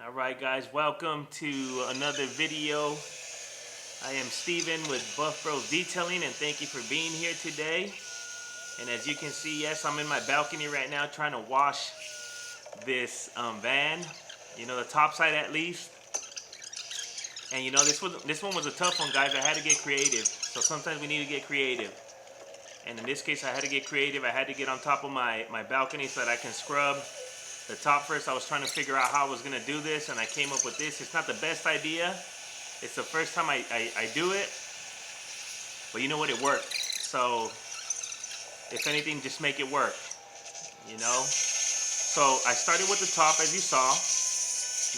Alright guys, welcome to another video. I am Steven with Buff Bros Detailing and thank you for being here today. And as you can see, yes, I'm in my balcony right now trying to wash this van. You know, the top side at least. And you know, this one was a tough one, guys. I had to get creative. So sometimes we need to get creative. And in this case, I had to get creative. I had to get on top of my balcony so that I can scrub the top first. I was trying to figure out how I was going to do this, and I came up with this. It's not the best idea. It's the first time I do it. But you know what? It worked. So, if anything, just make it work. You know? So, I started with the top, as you saw.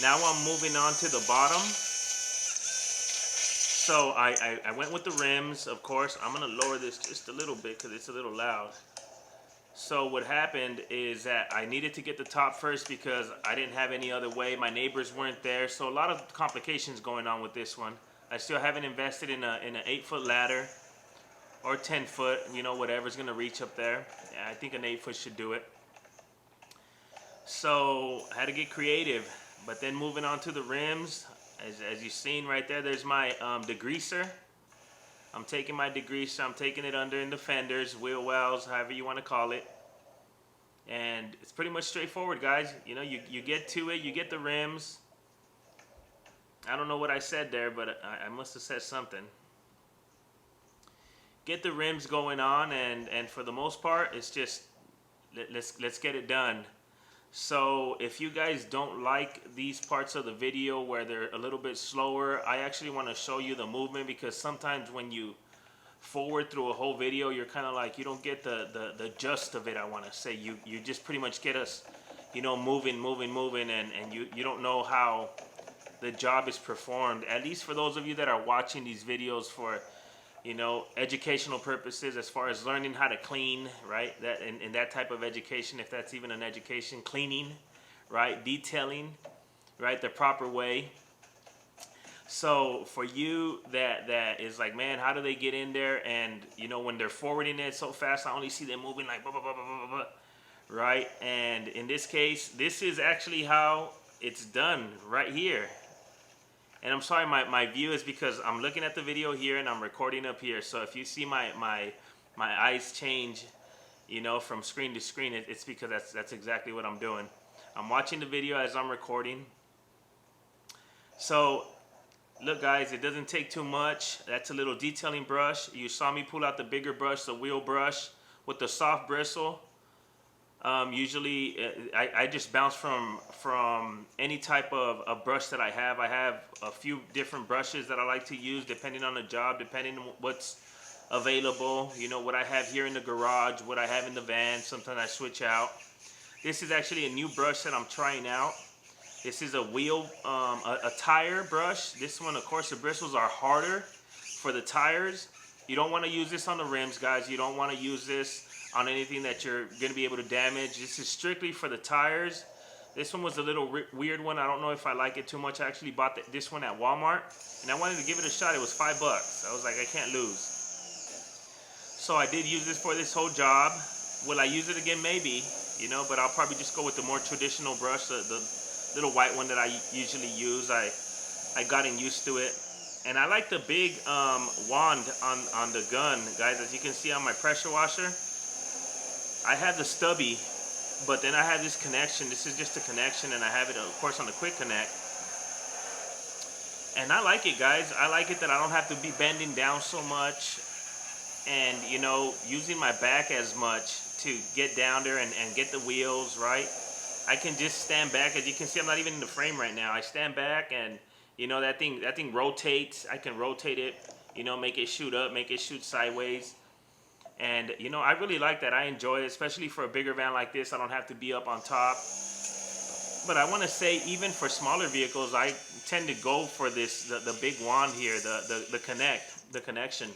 Now I'm moving on to the bottom. So, I went with the rims, of course. I'm going to lower this just a little bit because it's a little loud. So what happened is that I needed to get the top first because I didn't have any other way. My neighbors weren't there, so a lot of complications going on with this one. I still haven't invested in an 8-foot ladder or 10-foot, you know, whatever's gonna reach up there. Yeah, I think an 8-foot should do it. So I had to get creative, but then moving on to the rims, as you've seen right there, there's my degreaser. I'm taking my degreaser, I'm taking it under in the fenders, wheel wells, however you want to call it. And it's pretty much straightforward, guys. You know, you get to it, you get the rims. I don't know what I said there, but I must have said something. Get the rims going on, and for the most part, it's just, let's get it done. So if you guys don't like these parts of the video where they're a little bit slower, I actually want to show you the movement, because sometimes when you forward through a whole video, you're kind of like, you don't get the gist of it. I want to say you just pretty much get us, you know, moving, and you don't know how the job is performed. At least for those of you that are watching these videos for, you know, educational purposes, as far as learning how to clean, right? That in that type of education, if that's even an education, cleaning, right? Detailing, right? The proper way. So for you that is like, man, how do they get in there? And you know, when they're forwarding it so fast, I only see them moving like blah, blah, blah, blah, blah, blah, right? And in this case, this is actually how it's done right here. And I'm sorry, my view is because I'm looking at the video here and I'm recording up here. So if you see my eyes change, you know, from screen to screen, it's because that's exactly what I'm doing. I'm watching the video as I'm recording. So look, guys, it doesn't take too much. That's a little detailing brush. You saw me pull out the bigger brush, the wheel brush with the soft bristle. Usually, I just bounce from any type of brush that I have. I have a few different brushes that I like to use depending on the job, depending on what's available. You know, what I have here in the garage, what I have in the van. Sometimes I switch out. This is actually a new brush that I'm trying out. This is a wheel, a tire brush. This one, of course, the bristles are harder for the tires. You don't want to use this on the rims, guys. You don't want to use this on anything that you're going to be able to damage. This is strictly for the tires. This one was a little weird one. I don't know if I like it too much. I actually bought this one at Walmart, and I wanted to give it a shot. It was $5. I was like, I can't lose. So I did use this for this whole job. Will I use it again? Maybe, you know, but I'll probably just go with the more traditional brush, the little white one that I usually use. I gotten used to it. And I like the big wand on the gun, guys. As you can see on my pressure washer, I have the stubby, but then I have this connection. This is just a connection, and I have it, of course, on the quick connect. And I like it, guys. I like it that I don't have to be bending down so much and, you know, using my back as much to get down there and get the wheels, right? I can just stand back. As you can see, I'm not even in the frame right now. I stand back, and you know, that thing rotates. I can rotate it, you know, make it shoot up, make it shoot sideways. And you know, I really like that. I enjoy it, especially for a bigger van like this. I don't have to be up on top. But I want to say, even for smaller vehicles, I tend to go for this, the big wand here, the connection.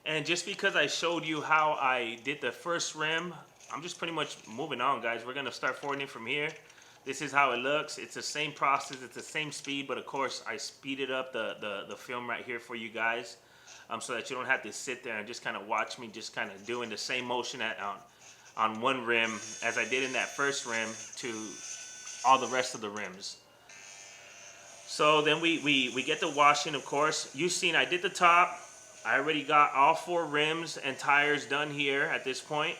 And just because I showed you how I did the first rim, I'm just pretty much moving on, guys. We're going to start forwarding it from here. This is how it looks. It's the same process. It's the same speed, but of course, I speeded up the film right here for you guys, so that you don't have to sit there and just kind of watch me just kind of doing the same motion on one rim as I did in that first rim to all the rest of the rims. So then we get the washing, of course. You've seen I did the top. I already got all 4 rims and tires done here at this point.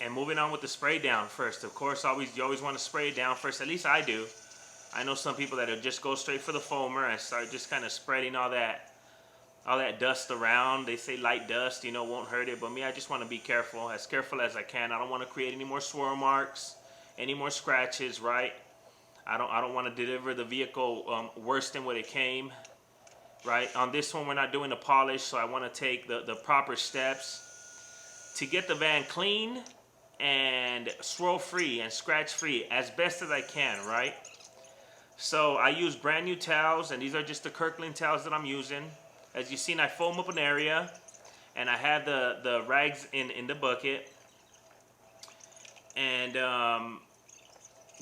And moving on with the spray down first. Of course, you always want to spray it down first. At least I do. I know some people that'll just go straight for the foamer and start just kind of spreading all that dust around. They say light dust, you know, won't hurt it. But me, I just want to be careful as I can. I don't want to create any more swirl marks, any more scratches, right? I don't want to deliver the vehicle worse than what it came, right? On this one, we're not doing the polish, so I want to take the proper steps to get the van clean and swirl free and scratch free as best as I can, right? So I use brand new towels, and these are just the Kirkland towels that I'm using. As you've seen, I foam up an area, and I have the rags in the bucket, and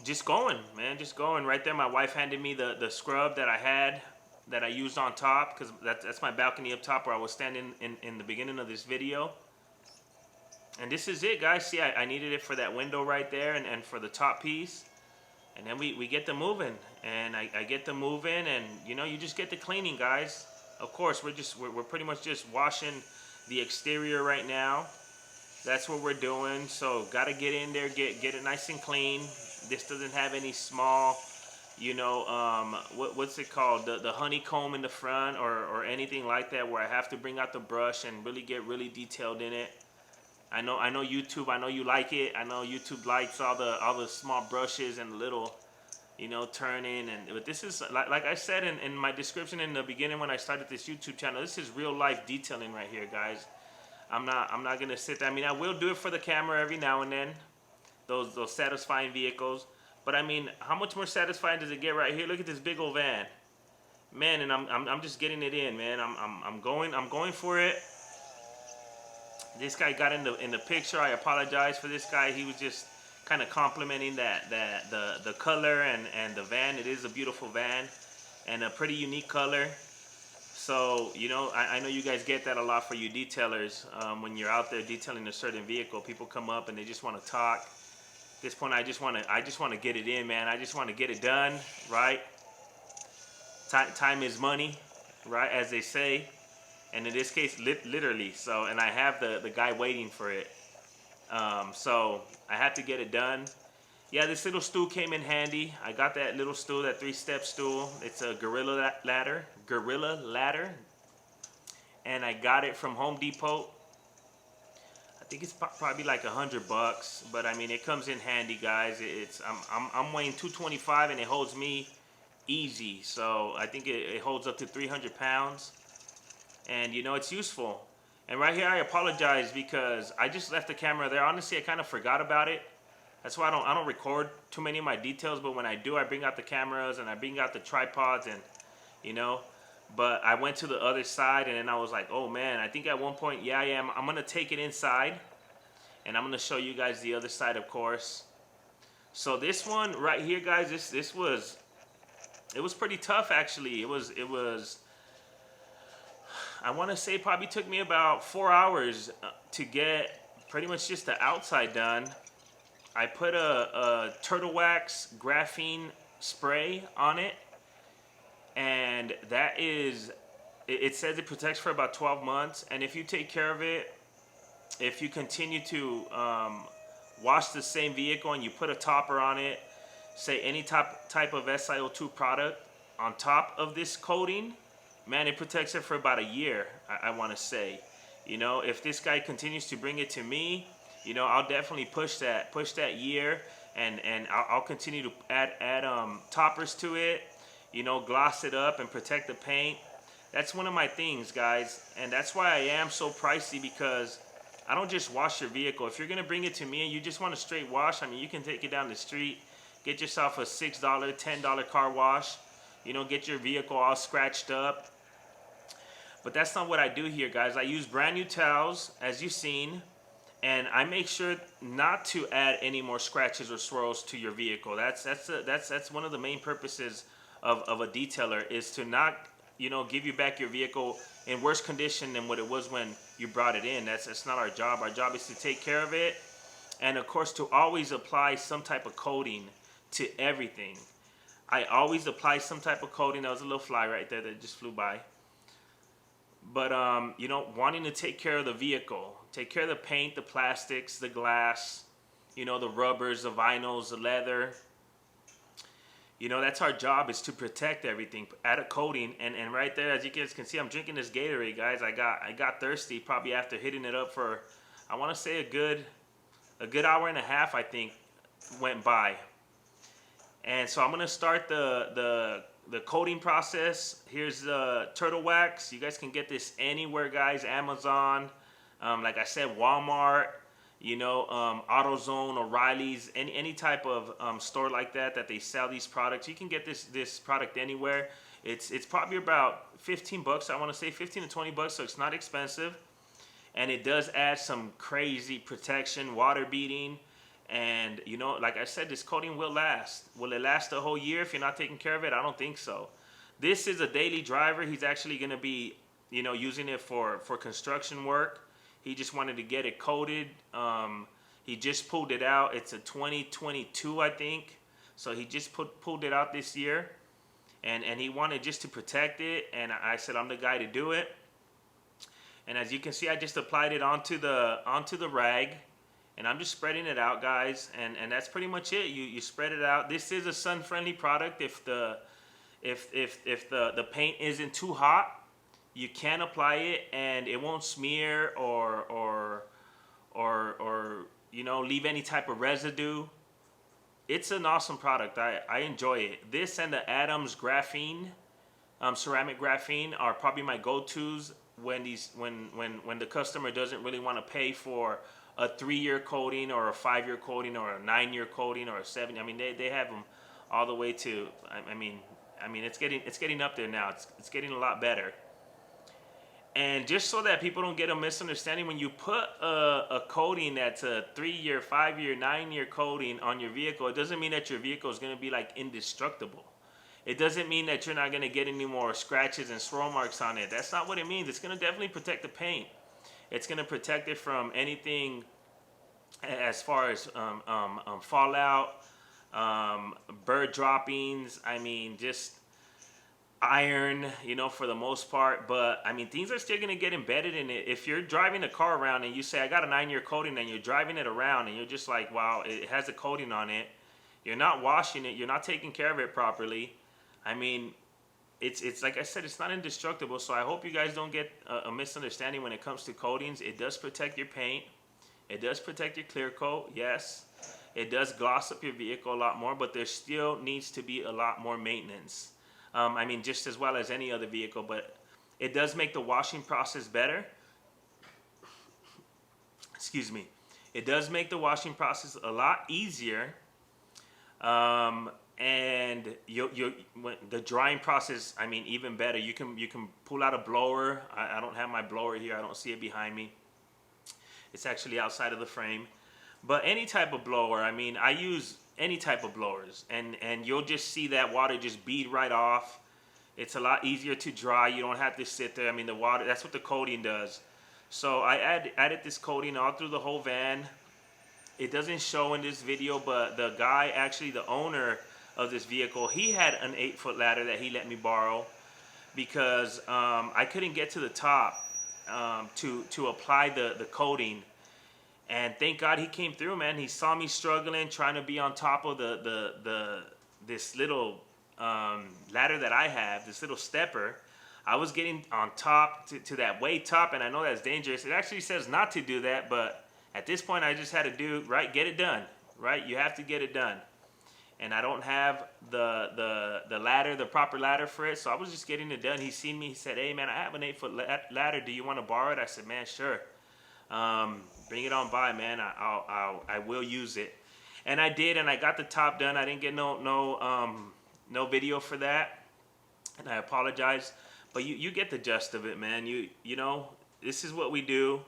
just going, man, just going. Right there, my wife handed me the scrub that I used on top, because that's my balcony up top where I was standing in the beginning of this video. And this is it, guys. See, I needed it for that window right there and for the top piece. And then we get them moving. And I get them moving, and you know, you just get the cleaning, guys. Of course, we're pretty much just washing the exterior right now. That's what we're doing. So gotta get in there, get it nice and clean. This doesn't have any small, you know, what's it called? The honeycomb in the front or anything like that, where I have to bring out the brush and really get really detailed in it. I know YouTube, I know you like it. I know YouTube likes all the small brushes and little, you know, turning. But this is, like I said in my description in the beginning when I started this YouTube channel, this is real life detailing right here, guys. I'm not gonna sit there. I mean, I will do it for the camera every now and then, those satisfying vehicles. But I mean, how much more satisfying does it get right here? Look at this big old van, man, and I'm just getting it in, man. I'm going for it. This guy got in the picture. I apologize for this guy. He was just kind of complimenting the color and the van. It is a beautiful van and a pretty unique color. So, you know, I know you guys get that a lot for you detailers. When you're out there detailing a certain vehicle, people come up and they just want to talk. At this point, I just want to get it in, man. I just want to get it done, right? Time is money, right? As they say. And in this case, literally. So, and I have the guy waiting for it. So I had to get it done. Yeah, this little stool came in handy. I got that little stool, that 3-step stool. It's a Gorilla ladder. And I got it from Home Depot. I think it's probably like $100, but I mean, it comes in handy, guys. I'm weighing 225 and it holds me easy. So I think it holds up to 300 pounds. And you know, it's useful. And right here, I apologize because I just left the camera there. Honestly, I kind of forgot about it. That's why I don't record too many of my details. But when I do, I bring out the cameras and I bring out the tripods, and you know. But I went to the other side, and then I was like, oh man, I think at one point, yeah, I am. I'm gonna take it inside, and I'm gonna show you guys the other side, of course. So this one right here, guys, it was pretty tough actually. It was. I want to say probably took me about 4 hours to get pretty much just the outside done. I put a Turtle Wax graphene spray on it, and that is, it says it protects for about 12 months. And if you take care of it, if you continue to wash the same vehicle and you put a topper on it, say any type of SiO2 product on top of this coating, man, it protects it for about a year, I want to say. You know, if this guy continues to bring it to me, you know, I'll definitely push that year, and I'll continue to add toppers to it, you know, gloss it up and protect the paint. That's one of my things, guys, and that's why I am so pricey, because I don't just wash your vehicle. If you're gonna bring it to me and you just want a straight wash, I mean, you can take it down the street, get yourself a $6, $10 car wash, you know, get your vehicle all scratched up. But that's not what I do here, guys. I use brand new towels, as you've seen, and I make sure not to add any more scratches or swirls to your vehicle. That's one of the main purposes of a detailer, is to not, you know, give you back your vehicle in worse condition than what it was when you brought it in. That's not our job. Our job is to take care of it, and of course to always apply some type of coating to everything. I always apply some type of coating. That was a little fly right there that just flew by. But you know, wanting to take care of the vehicle, take care of the paint, the plastics, the glass, you know, the rubbers, the vinyls, the leather. You know, that's our job, is to protect everything, add a coating. And right there, as you guys can see, I'm drinking this Gatorade, guys. I got thirsty probably after hitting it up for, I want to say a good hour and a half, I think, went by. And so I'm gonna start the coating process. Here's the turtle wax. You guys can get this anywhere, guys. Amazon, like I said, Walmart, you know, AutoZone, O'Reilly's, any type of store like that they sell these products. You can get this product anywhere. It's probably about 15 bucks. I want to say 15 to 20 bucks, so it's not expensive. And it does add some crazy protection, water beating. And, you know, like I said, this coating will last. Will it last the whole year if you're not taking care of it? I don't think so. This is a daily driver. He's actually going to be, you know, using it for construction work. He just wanted to get it coated. He just pulled it out. It's a 2022, I think. So he just pulled it out this year. And he wanted just to protect it. And I said, I'm the guy to do it. And as you can see, I just applied it onto the rag. And I'm just spreading it out, guys, and that's pretty much it. You spread it out. This is a sun-friendly product. If the paint isn't too hot, you can apply it, and it won't smear or you know, leave any type of residue. It's an awesome product. I enjoy it. This and the Adams graphene, ceramic graphene, are probably my go-tos when the customer doesn't really want to pay for a 3-year coating or a 5-year coating or a 9-year coating or a 7. I mean, they have them all the way to. I mean, it's getting up there now. It's getting a lot better. And just so that people don't get a misunderstanding, when you put a coating that's a 3-year, 5-year, 9-year coating on your vehicle, it doesn't mean that your vehicle is going to be like indestructible. It doesn't mean that you're not going to get any more scratches and swirl marks on it. That's not what it means. It's going to definitely protect the paint. It's going to protect it from anything as far as fallout, bird droppings. I mean, just iron, you know, for the most part. But I mean, things are still going to get embedded in it. If you're driving a car around and you say, I got a 9-year coating, and you're driving it around and you're just like, wow, it has a coating on it. You're not washing it. You're not taking care of it properly. I mean, it's like I said, it's not indestructible. So I hope you guys don't get a misunderstanding when it comes to coatings. It does protect your paint. It does protect your clear coat, yes. It does gloss up your vehicle a lot more, but there still needs to be a lot more maintenance. I mean, just as well as any other vehicle, but it does make the washing process better. Excuse me. It does make the washing process a lot easier. And the drying process, I mean, even better. You can pull out a blower. I don't have my blower here. I don't see it behind me. It's actually outside of the frame. But any type of blower, I mean, I use any type of blowers, and you'll just see that water just bead right off. It's a lot easier to dry. You don't have to sit there. I mean, the water, that's what the coating does. So I added this coating all through the whole van. It doesn't show in this video, but the guy, actually the owner of this vehicle, he had an 8-foot ladder that he let me borrow because I couldn't get to the top to apply the coating. And thank God he came through, man. He saw me struggling, trying to be on top of this little ladder that I have, this little stepper. I was getting on top to that way top, and I know that's dangerous. It actually says not to do that, but at this point I just had to get it done, right? You have to get it done. And I don't have the ladder, the proper ladder for it, so I was just getting it done. He seen me, he said, hey man, I have an 8-foot ladder, do you want to borrow it? I said, man, sure. Bring it on by, man. I will use it. And I did, and I got the top done. I didn't get no video for that, and I apologize. But you get the gist of it, man. You know, this is what we do.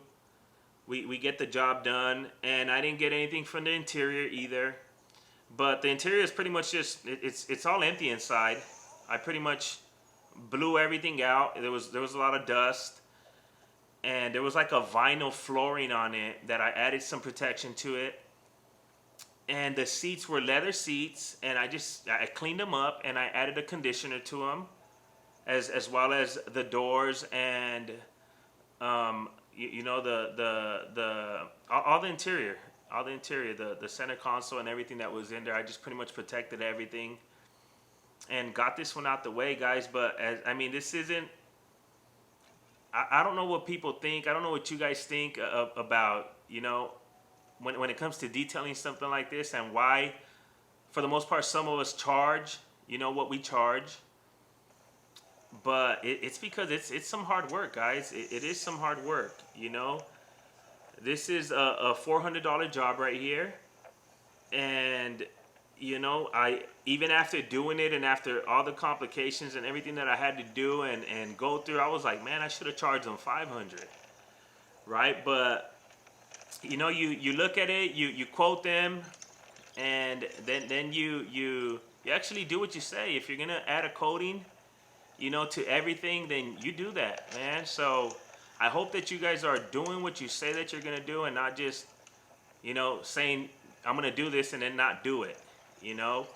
We get the job done, and I didn't get anything from the interior either. But the interior is pretty much just it's all empty inside. I pretty much blew everything out. There was a lot of dust, and there was like a vinyl flooring on it that I added some protection to it. and the seats were leather seats, and I cleaned them up, and I added a conditioner to them, as well as the doors, and you know, all the interior, the center console and everything that was in there. I just pretty much protected everything and got this one out the way, guys. But I mean, this isn't. I don't know what people think. I don't know what you guys think about, you know, when it comes to detailing something like this, and why, for the most part, some of us charge, you know, what we charge. But it's because it's some hard work, guys. It is some hard work, you know. This is a $400 job right here, and you know, I even after doing it and after all the complications and everything that I had to do and go through, I was like, man, I should have charged them 500, right? But you know, you look at it, you quote them, and then you actually do what you say. If you're gonna add a coating, you know, to everything, then you do that, man. So I hope that you guys are doing what you say that you're gonna do, and not just, you know, saying I'm gonna do this and then not do it, you know,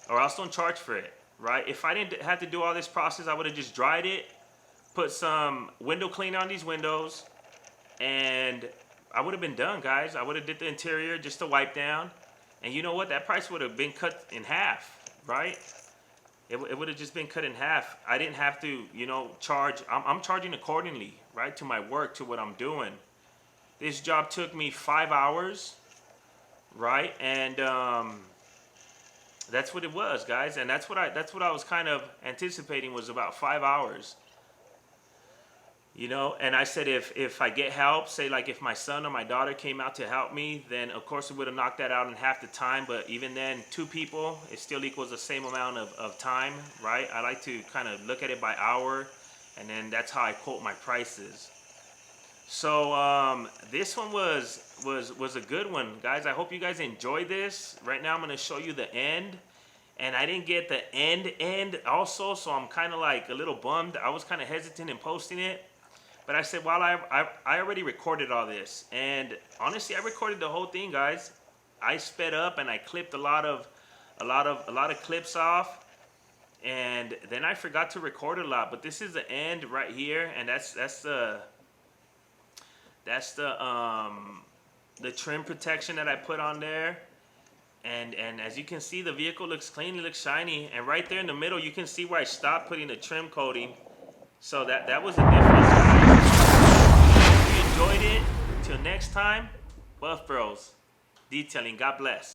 or else don't charge for it, right? If I didn't have to do all this process, I would have just dried it, put some window cleaner on these windows, and I would have been done, guys. I would have did the interior just to wipe down, and you know what? That price would have been cut in half, right? It would have just been cut in half. I didn't have to, you know, charge. I'm charging accordingly, right, to my work, to what I'm doing. This job took me 5 hours, right? And that's what it was, guys. And that's what I was kind of anticipating, was about 5 hours. You know, and I said if I get help, say like if my son or my daughter came out to help me, then of course it would have knocked that out in half the time. But even then, 2 people, it still equals the same amount of time, right? I like to kind of look at it by hour, and then that's how I quote my prices. So this one was a good one, guys. I hope you guys enjoyed this. Right now I'm going to show you the end. And I didn't get the end also, so I'm kind of like a little bummed. I was kind of hesitant in posting it. But I said, well, I already recorded all this, and honestly, I recorded the whole thing, guys. I sped up and I clipped a lot of clips off, and then I forgot to record a lot. But this is the end right here, and that's the trim protection that I put on there. And as you can see, the vehicle looks clean, it looks shiny, and right there in the middle, you can see where I stopped putting the trim coating. So that was the difference, guys. If you enjoyed it, till next time, Buff Bros Detailing. God bless.